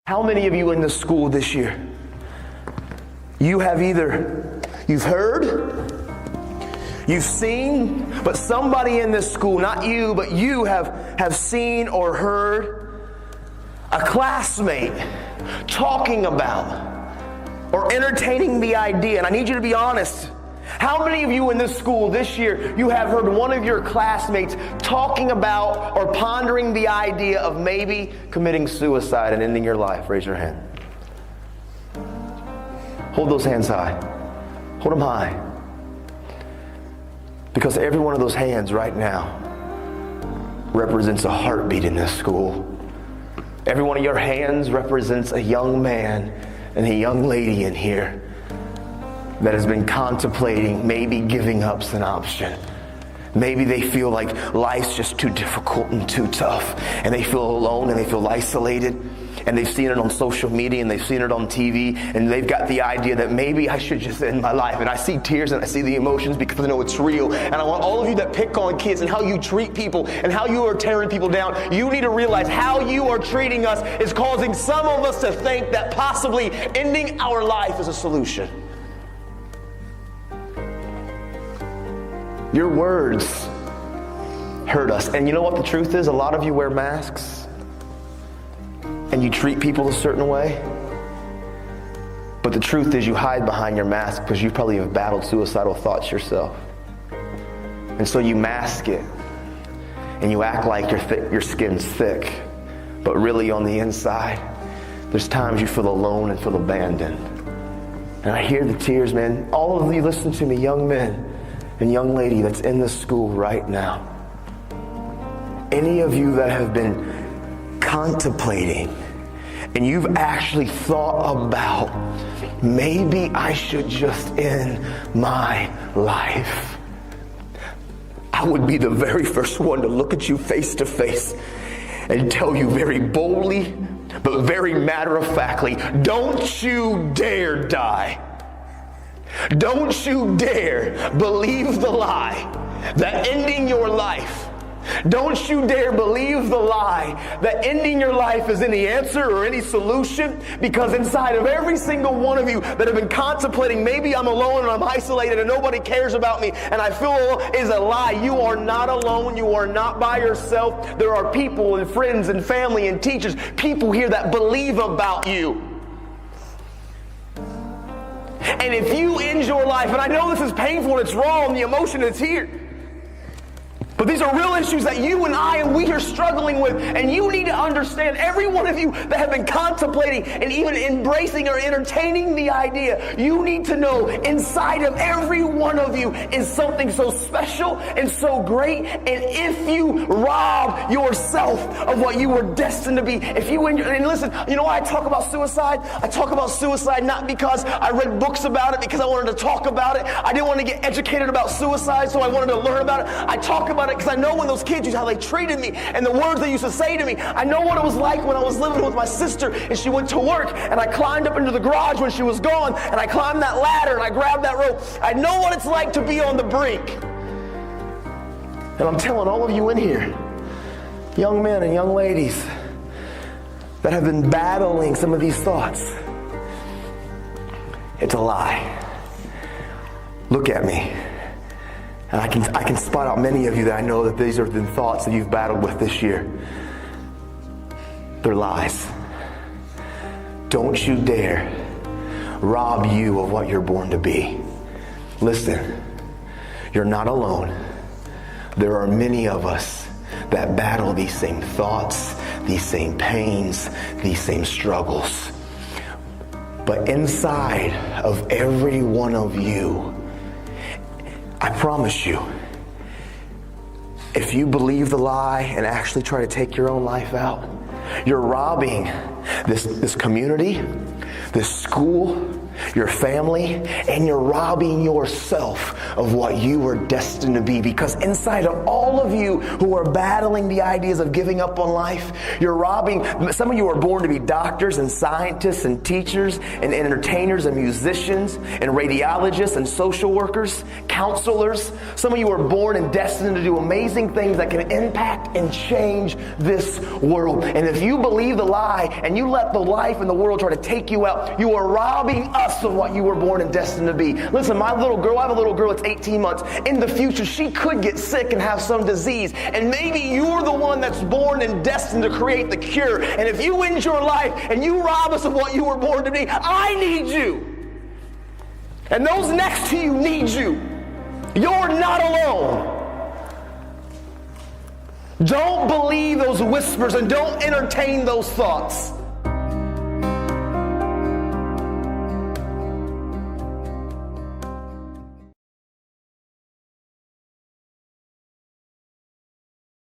How many of you in this school this year, you've heard, you've seen, but somebody in this school, not you, but you have seen or heard a classmate talking about or entertaining the idea, and I need you to be honest. How many of you in this school this year, you have heard one of your classmates talking about or pondering the idea of maybe committing suicide and ending your life? Raise your hand. Hold those hands high. Hold them high. Because every one of those hands right now represents a heartbeat in this school. Every one of your hands represents a young man and a young lady in here that has been contemplating maybe giving up's an option. Maybe they feel like life's just too difficult and too tough, and they feel alone and they feel isolated, and they've seen it on social media and they've seen it on TV, and they've got the idea that maybe I should just end my life. And I see tears and I see the emotions because I know it's real. And I want all of you that pick on kids and how you treat people and how you are tearing people down, you need to realize how you are treating us is causing some of us to think that possibly ending our life is a solution. Your words hurt us. And you know what the truth is? A lot of you wear masks and you treat people a certain way. But the truth is you hide behind your mask because you probably have battled suicidal thoughts yourself. And so you mask it and you act like your skin's thick. But really on the inside, there's times you feel alone and feel abandoned. And I hear the tears, man. All of you listen to me, young men and young lady that's in this school right now. Any of you that have been contemplating and you've actually thought about, maybe I should just end my life, I would be the very first one to look at you face to face and tell you very boldly, but very matter-of-factly, don't you dare die. Don't you dare believe the lie that ending your life, don't you dare believe the lie that ending your life is any answer or any solution, because inside of every single one of you that have been contemplating, maybe I'm alone and I'm isolated and nobody cares about me and I feel alone, is a lie. You are not alone. You are not by yourself. There are people and friends and family and teachers, people here that believe about you. And if you end your life, and I know this is painful and it's wrong, the emotion is here, but these are real issues that you and I and we are struggling with, and you need to understand, every one of you that have been contemplating and even embracing or entertaining the idea, you need to know inside of every one of you is something so special and so great. And if you rob yourself of what you were destined to be, if you and listen, you know why I talk about suicide? I talk about suicide not because I read books about it, because I wanted to talk about it. I didn't want to get educated about suicide, so I wanted to learn about it. I talk about it because I know when those kids used how they treated me and the words they used to say to me. I know what it was like when I was living with my sister and she went to work and I climbed up into the garage when she was gone and I climbed that ladder and I grabbed that rope. I know what it's like to be on the brink. And I'm telling all of you in here, young men and young ladies that have been battling some of these thoughts, it's a lie. Look at me. And I can spot out many of you that I know that these are the thoughts that you've battled with this year. They're lies. Don't you dare rob you of what you're born to be. Listen, you're not alone. There are many of us that battle these same thoughts, these same pains, these same struggles. But inside of every one of you, I promise you, if you believe the lie and actually try to take your own life out, you're robbing this community, this school, your family, and you're robbing yourself of what you were destined to be. Because inside of all of you who are battling the ideas of giving up on life, you're robbing. Some of you are born to be doctors and scientists and teachers and entertainers and musicians and radiologists and social workers, counselors. Some of you are born and destined to do amazing things that can impact and change this world. And if you believe the lie and you let the life and the world try to take you out, you are robbing us of what you were born and destined to be. Listen, my little girl, I have a little girl that's 18 months. In the future, she could get sick and have some disease. And maybe you're the one that's born and destined to create the cure. And if you end your life and you rob us of what you were born to be, I need you. And those next to you need you. You're not alone. Don't believe those whispers and don't entertain those thoughts.